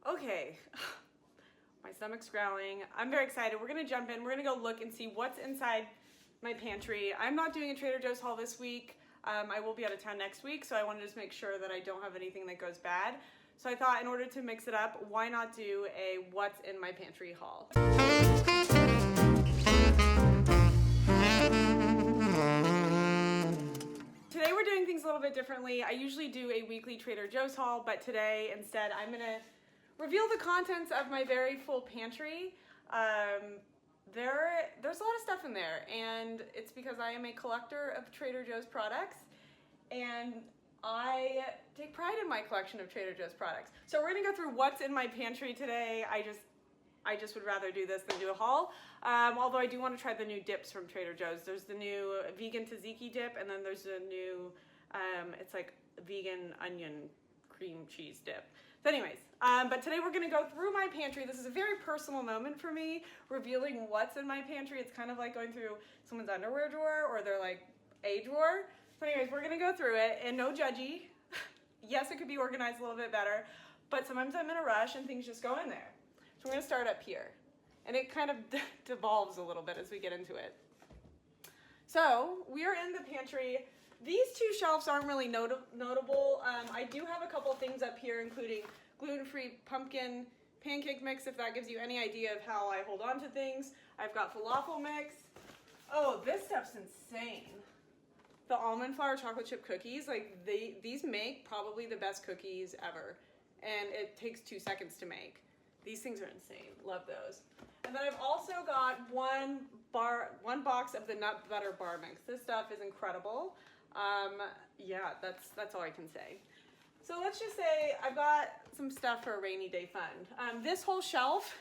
Okay, my stomach's growling. I'm very excited. We're gonna jump in. We're gonna go look and see what's inside my pantry. I'm not doing a Trader Joe's haul this week. I will be out of town next week, so I wanted to just make sure that I don't have anything that goes bad. So I thought in order to mix it up, why not do a what's in my pantry haul? Today we're doing things a little bit differently. I usually do a weekly Trader Joe's haul, but today instead I'm gonna reveal the contents of my very full pantry. There's a lot of stuff in there, and it's because I am a collector of Trader Joe's products, and I take pride in my collection of Trader Joe's products. So we're gonna go through what's in my pantry today. I just would rather do this than do a haul. Although I do want to try the new dips from Trader Joe's. There's the new vegan tzatziki dip, and then there's a new, it's like vegan onion cream cheese dip. So anyways, but today we're gonna go through my pantry. This is a very personal moment for me, revealing what's in my pantry. It's kind of like going through someone's underwear drawer or their like a drawer. So anyways, we're gonna go through it, and no judgy. Yes, it could be organized a little bit better, but sometimes I'm in a rush and things just go in there. So we're gonna start up here, and it kind of devolves a little bit as we get into it. So we are in the pantry. These two shelves aren't really notable. I do have a couple things up here, including gluten-free pumpkin pancake mix, if that gives you any idea of how I hold on to things. I've got falafel mix. Oh, this stuff's insane. The almond flour chocolate chip cookies, like these make probably the best cookies ever, and it takes 2 seconds to make. These things are insane. Love those. And then I've also got one box of the nut butter bar mix. This stuff is incredible. Yeah, that's all I can say. So let's just say I've got some stuff for a rainy day fund. This whole shelf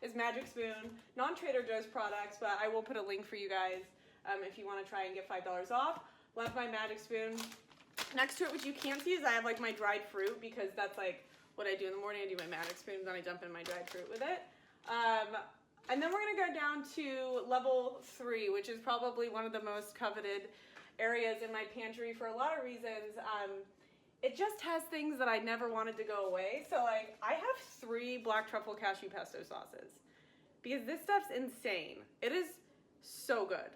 is Magic Spoon, non-Trader Joe's products, but I will put a link for you guys if you want to try and get $5 off. Love my Magic Spoon. Next to it, which you can't see, is I have like my dried fruit, because that's like what I do in the morning. I do my Magic Spoon, then I dump in my dried fruit with it. And then we're gonna go down to level 3, which is probably one of the most coveted areas in my pantry for a lot of reasons. It just has things that I never wanted to go away. So like, I have 3 black truffle cashew pesto sauces, because this stuff's insane. It is so good.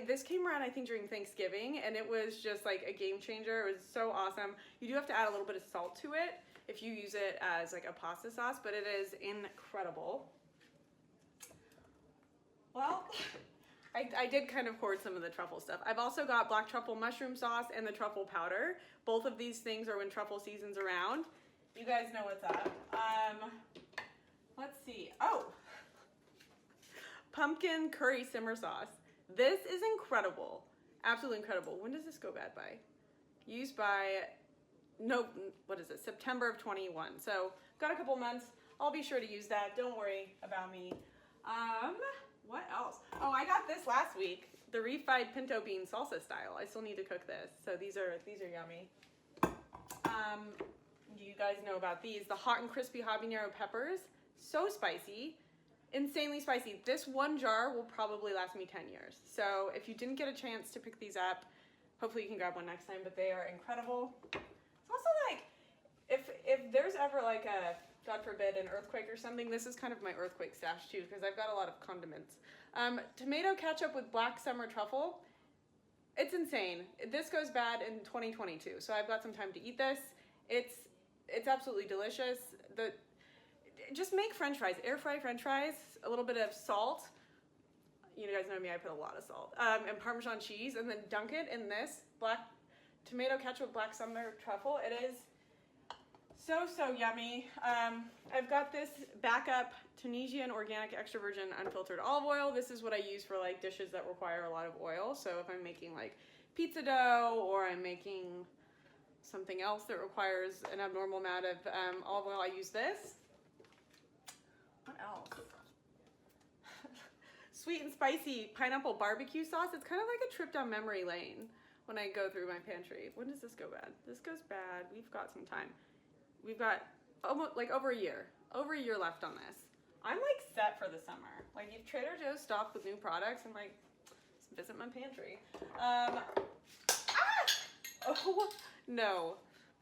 This came around, I think, during Thanksgiving, and it was just like a game changer. It was so awesome. You do have to add a little bit of salt to it if you use it as like a pasta sauce, but it is incredible. Well, I did kind of hoard some of the truffle stuff. I've also got black truffle mushroom sauce and the truffle powder. Both of these things are when truffle season's around. You guys know what's up. Let's see. Oh, pumpkin curry simmer sauce. This is incredible. Absolutely incredible. When does this go bad by? Used by, no, what is it? September of 21. So got a couple months. I'll be sure to use that. Don't worry about me. What else? Oh, I got this last week. The refried pinto bean salsa style. I still need to cook this. So these are yummy. You guys know about these. The hot and crispy habanero peppers. So spicy. Insanely spicy. This one jar will probably last me 10 years. So if you didn't get a chance to pick these up, hopefully you can grab one next time, but they are incredible. It's also like, if there's ever like a, God forbid, an earthquake or something, this is kind of my earthquake stash too, because I've got a lot of condiments. Tomato ketchup with black summer truffle. It's insane. This goes bad in 2022, so I've got some time to eat this. It's absolutely delicious. Just make french fries, air fry french fries, a little bit of salt. You guys know me, I put a lot of salt. And Parmesan cheese, and then dunk it in this black tomato ketchup with black summer truffle. It is so yummy. I've got this backup Tunisian organic extra virgin unfiltered olive oil. This is what I use for like dishes that require a lot of oil. So if I'm making like pizza dough, or I'm making something else that requires an abnormal amount of olive oil, I use this. What else? Sweet and spicy pineapple barbecue sauce. It's kind of like a trip down memory lane when I go through my pantry. When does this go bad? This goes bad. We've got some time. We've got almost like over a year left on this. I'm like set for the summer. Like if Trader Joe's stocked with new products, I'm like, let's visit my pantry. Oh no,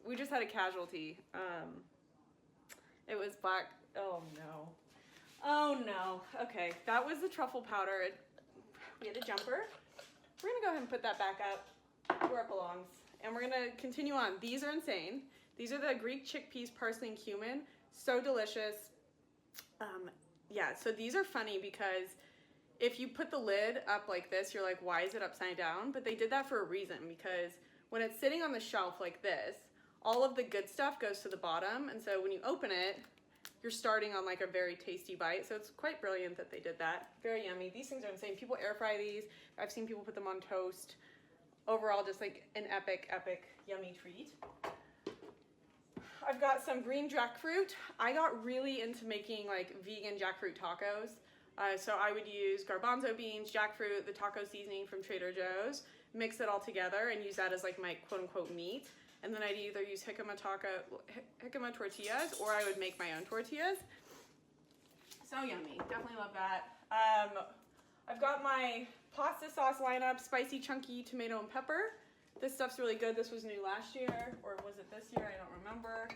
we just had a casualty. was black. Oh no. Oh no. Okay, that was the truffle powder. We had a jumper. We're gonna go ahead and put that back up where it belongs. And we're gonna continue on. These are insane. These are the Greek chickpeas, parsley, and cumin. So delicious. Yeah, so these are funny because if you put the lid up like this, you're like, why is it upside down? But they did that for a reason, because when it's sitting on the shelf like this, all of the good stuff goes to the bottom. And so when you open it, you're starting on like a very tasty bite. So it's quite brilliant that they did that. Very yummy. These things are insane. People air fry these. I've seen people put them on toast. Overall, just like an epic, epic, yummy treat. I've got some green jackfruit. I got really into making like vegan jackfruit tacos. So I would use garbanzo beans, jackfruit, the taco seasoning from Trader Joe's, mix it all together and use that as like my quote unquote meat. And then I'd either use jicama tortillas or I would make my own tortillas. So yummy, definitely love that. I've got my pasta sauce lineup, spicy, chunky tomato and pepper. This stuff's really good. This was new last year, or was it this year? I don't remember.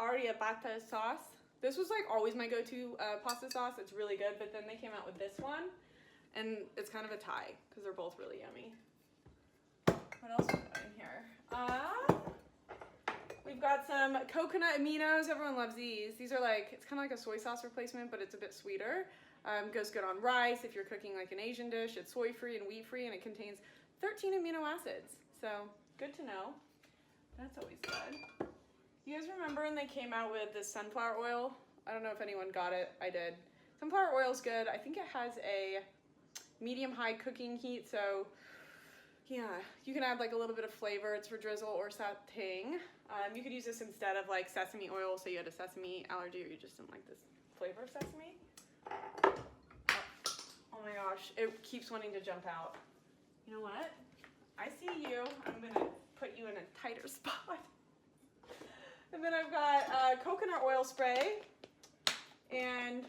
Arrabbiata sauce. This was like always my go-to pasta sauce. It's really good, but then they came out with this one, and it's kind of a tie because they're both really yummy. What else we got in here? We've got some coconut aminos. Everyone loves these. These are like, it's kind of like a soy sauce replacement, but it's a bit sweeter. Goes good on rice. If you're cooking like an Asian dish, it's soy-free and wheat-free, and it contains 13 amino acids. So good to know. That's always good. You guys remember when they came out with this sunflower oil? I don't know if anyone got it. I did. Sunflower oil is good. I think it has a medium-high cooking heat, so yeah, you can add like a little bit of flavor. It's for drizzle or sauteing. You could use this instead of like sesame oil, so you had a sesame allergy or you just didn't like this flavor of sesame. Oh my gosh, it keeps wanting to jump out. You know what? I see you. I'm gonna put you in a tighter spot. And then I've got coconut oil spray and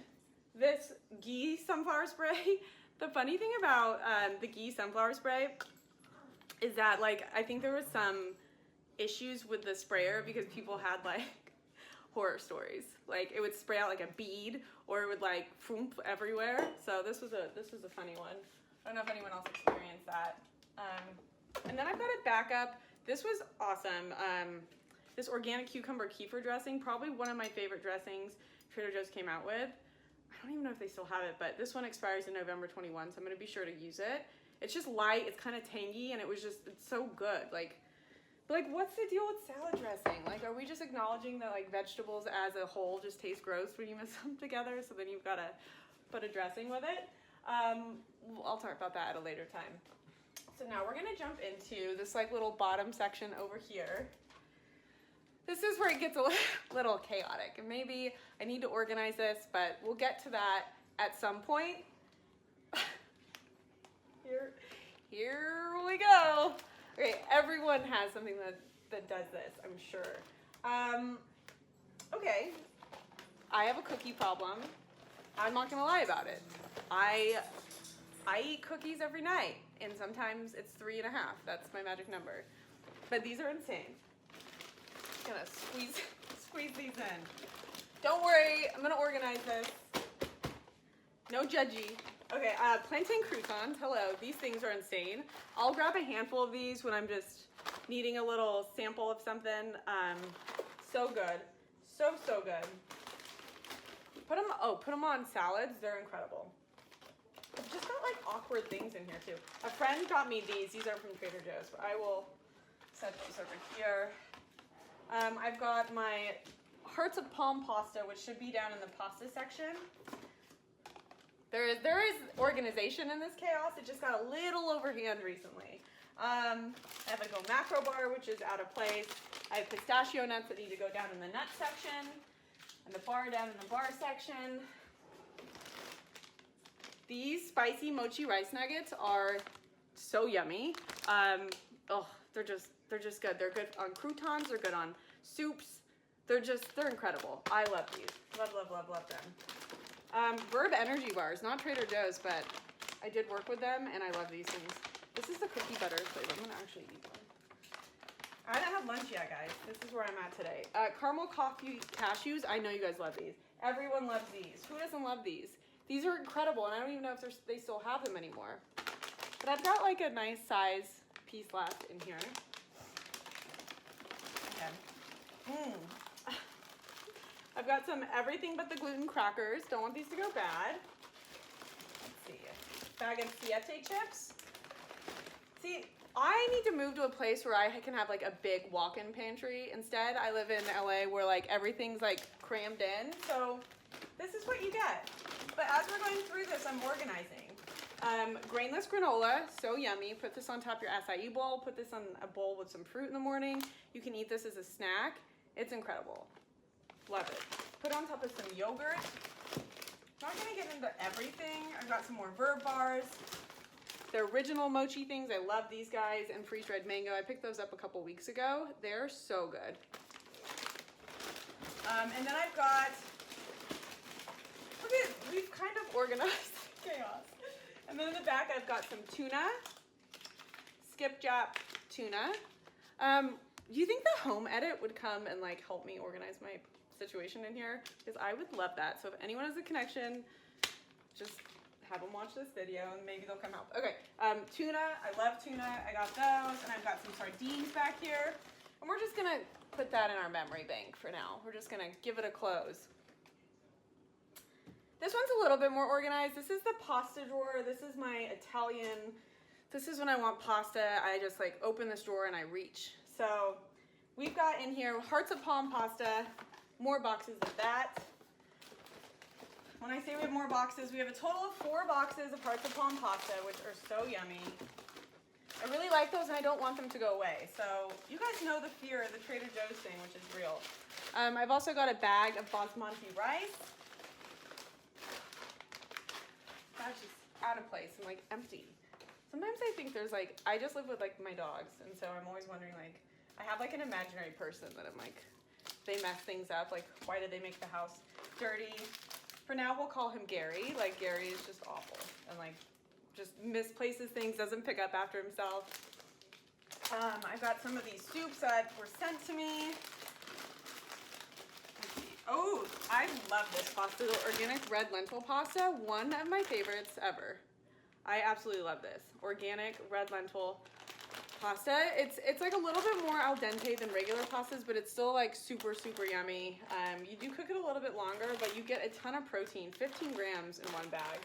this ghee sunflower spray. The funny thing about the ghee sunflower spray is that like I think there was some issues with the sprayer because people had like horror stories. Like it would spray out like a bead or it would like foomp everywhere. So this was a funny one. I don't know if anyone else experienced that. And then I've got a backup. This was awesome. This organic cucumber kefir dressing, probably one of my favorite dressings Trader Joe's came out with. I don't even know if they still have it, but this one expires in November 21, so I'm gonna be sure to use it. It's just light, it's kind of tangy, and it's so good. Like, but like, what's the deal with salad dressing? Like, are we just acknowledging that like vegetables as a whole just taste gross when you mix them together, so then you've gotta put a dressing with it? I'll talk about that at a later time. So now we're gonna jump into this like little bottom section over here. This is where it gets a little chaotic, and maybe I need to organize this, but we'll get to that at some point. Here we go. Okay, everyone has something that does this, I'm sure. Okay, I have a cookie problem. I'm not gonna lie about it. I eat cookies every night, and sometimes it's 3.5. That's my magic number. But these are insane. I'm gonna squeeze these in. Don't worry, I'm gonna organize this. No judgy. Okay, Plantain Croutons, hello. These things are insane. I'll grab a handful of these when I'm just needing a little sample of something. So good. So good. Put them on salads, they're incredible. I've just got like awkward things in here too. A friend got me these. These are from Trader Joe's, but I will set these over here. I've got my hearts of palm pasta, which should be down in the pasta section. There is organization in this chaos. It just got a little overhand recently. I have a Go Macro bar, which is out of place. I have pistachio nuts that need to go down in the nut section, and the bar down in the bar section. These spicy mochi rice nuggets are so yummy. They're just good. They're good on croutons. They're good on soups. They're incredible. I love these. Love them. Verb energy bars, not Trader Joe's, but I did work with them and I love these things. This is the cookie butter flavor. I'm gonna actually eat I haven't had lunch yet, guys. This is where I'm at today. Caramel coffee cashews. I know you guys love these. Everyone loves these. Who doesn't love these? These are incredible, and I don't even know if they still have them anymore. But I've got like a nice size piece left in here. Okay. I've got some everything but the gluten crackers. Don't want these to go bad. Let's see. Bag of Siete chips. See, I need to move to a place where I can have like a big walk-in pantry. Instead, I live in LA where like everything's like crammed in. So this is what you get. But as we're going through this, I'm organizing. Grainless granola, so yummy. Put this on top of your acai bowl. Put this on a bowl with some fruit in the morning. You can eat this as a snack. It's incredible. Love it. Put it on top of some yogurt. Not gonna get into everything. I've got some more Verb bars. The original mochi things, I love these guys, and freeze-dried mango. I picked those up a couple weeks ago. They're so good. And then I've got, look at, we've kind of organized chaos. And then in the back, I've got some tuna, skipjack tuna. Do you think the home edit would come and like help me organize my situation in here? Because I would love that. So if anyone has a connection, just have them watch this video and maybe they'll come help. Okay, tuna, I love tuna. I got those, and I've got some sardines back here. And we're just gonna put that in our memory bank for now. We're just gonna give it a close. This one's a little bit more organized. This is the pasta drawer. This is my Italian. This is when I want pasta. I just like open this drawer and I reach. So we've got in here hearts of palm pasta, more boxes of that. When I say we have more boxes, we have a total of 4 boxes of hearts of palm pasta, which are so yummy. I really like those and I don't want them to go away. So you guys know the fear of the Trader Joe's thing, which is real. I've also got a bag of basmati rice. That's just out of place and like empty. Sometimes I think there's like, I just live with like my dogs, and so I'm always wondering like, I have like an imaginary person that I'm like, they mess things up, like why did they make the house dirty? For now we'll call him Gary. Like Gary is just awful and like just misplaces things, doesn't pick up after himself. I've got some of these soups that were sent to me. Oh, I love this pasta, the organic red lentil pasta, one of my favorites ever. I absolutely love this. Organic red lentil pasta. It's like a little bit more al dente than regular pastas, but it's still like super, super yummy. You do cook it a little bit longer, but you get a ton of protein, 15 grams in one bag.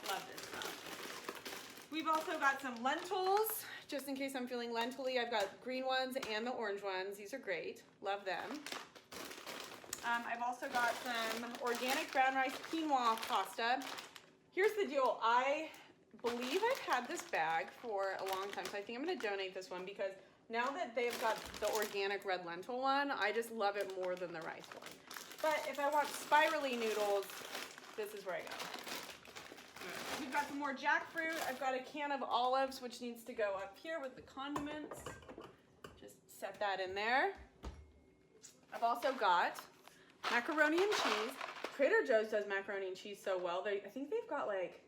Love this stuff. We've also got some lentils, just in case I'm feeling lentil-y. I've got green ones and the orange ones. These are great. Love them. I've also got some organic brown rice quinoa pasta. Here's the deal. I believe I've had this bag for a long time, so I think I'm going to donate this one because now that they've got the organic red lentil one, I just love it more than the rice one. But if I want spirally noodles, this is where I go. We've got some more jackfruit. I've got a can of olives, which needs to go up here with the condiments. Just set that in there. I've also got macaroni and cheese. Trader Joe's does macaroni and cheese so well. I think they've got like,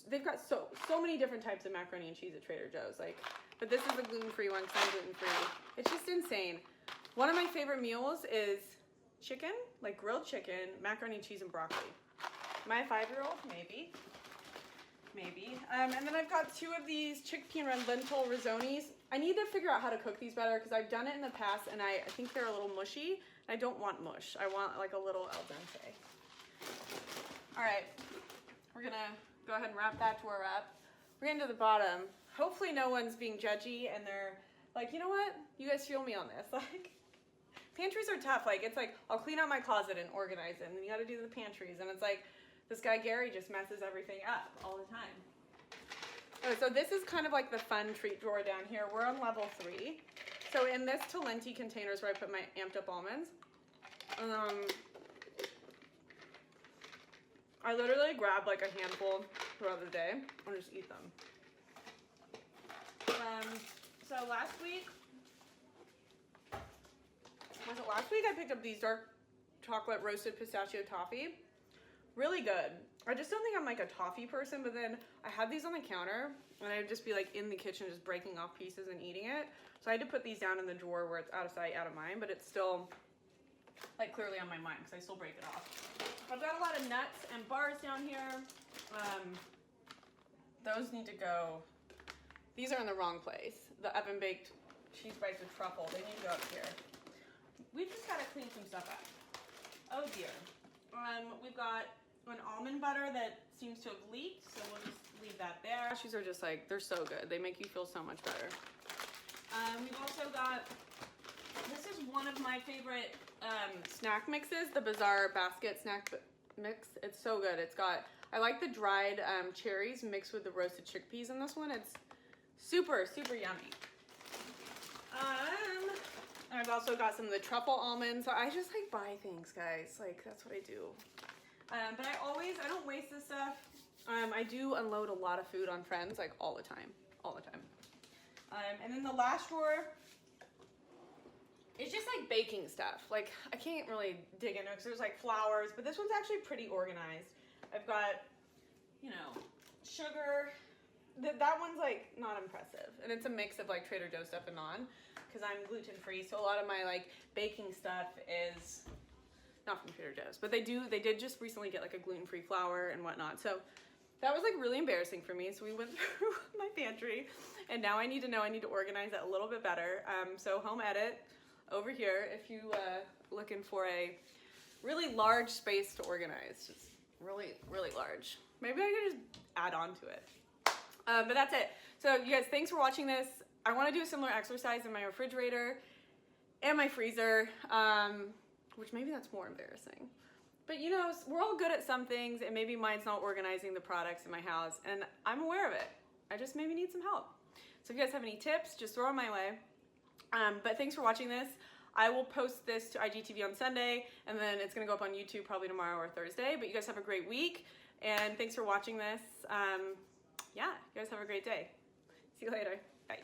they've got so many different types of macaroni and cheese at Trader Joe's. Like, but this is a gluten-free one because I'm gluten-free. It's just insane. One of my favorite meals is chicken, like grilled chicken, macaroni and cheese, and broccoli. My 5-year-old, maybe. And then I've got 2 of these chickpea and lentil rissonis. I need to figure out how to cook these better because I've done it in the past and I think they're a little mushy. I don't want mush. I want like a little al dente. All right, we're gonna go ahead and wrap that drawer up. We're getting to the bottom. Hopefully no one's being judgy and they're like, you know what? You guys feel me on this. Like, pantries are tough. Like, it's like, I'll clean out my closet and organize it, and then you gotta do the pantries. And it's like, this guy Gary just messes everything up all the time. Oh, so this is kind of like the fun treat drawer down here. We're on level 3. So in this Talenti container is where I put my amped up almonds. I literally grab like a handful throughout the day and just eat them. So last week I picked up these dark chocolate roasted pistachio toffee. Really good. I just don't think I'm like a toffee person, but then I had these on the counter and I'd just be like in the kitchen just breaking off pieces and eating it. So I had to put these down in the drawer where it's out of sight, out of mind, but it's still like clearly on my mind because I still break it off. I've got a lot of nuts and bars down here. Those need to go. These are in the wrong place. The oven baked cheese bites with truffle, they need to go up here. We've just got to clean some stuff up. Oh dear. We've got an almond butter that seems to have leaked, so we'll just leave that there. Cashews are just like, they're so good. They make you feel so much better. We've also got, this is one of my favorite snack mixes, the Bazaar Basket Snack Mix. It's so good. It's got, I like the dried cherries mixed with the roasted chickpeas in this one. It's super, super yummy. I've also got some of the truffle almonds. So I just like buy things, guys. Like that's what I do. But I don't waste this stuff. I do unload a lot of food on friends, like all the time. And then the last drawer is just like baking stuff. Like I can't really dig into it because there's like flours, but this one's actually pretty organized. I've got, you know, sugar. That one's like not impressive. And it's a mix of like Trader Joe's stuff and non, because I'm gluten-free. So a lot of my like baking stuff is not from Trader Joe's, but they did just recently get like a gluten-free flour and whatnot. So that was like really embarrassing for me. So we went through my pantry and now I need to organize it a little bit better. So home edit over here, if you looking for a really large space to organize, just really, really large. Maybe I could just add on to it. But that's it. So you guys, thanks for watching this. I want to do a similar exercise in my refrigerator and my freezer, which maybe that's more embarrassing. But you know, we're all good at some things, and maybe mine's not organizing the products in my house, and I'm aware of it. I just maybe need some help. So if you guys have any tips, just throw them my way. But thanks for watching this. I will post this to IGTV on Sunday, and then it's gonna go up on YouTube probably tomorrow or Thursday. But you guys have a great week, and thanks for watching this. Yeah, you guys have a great day. See you later. Bye.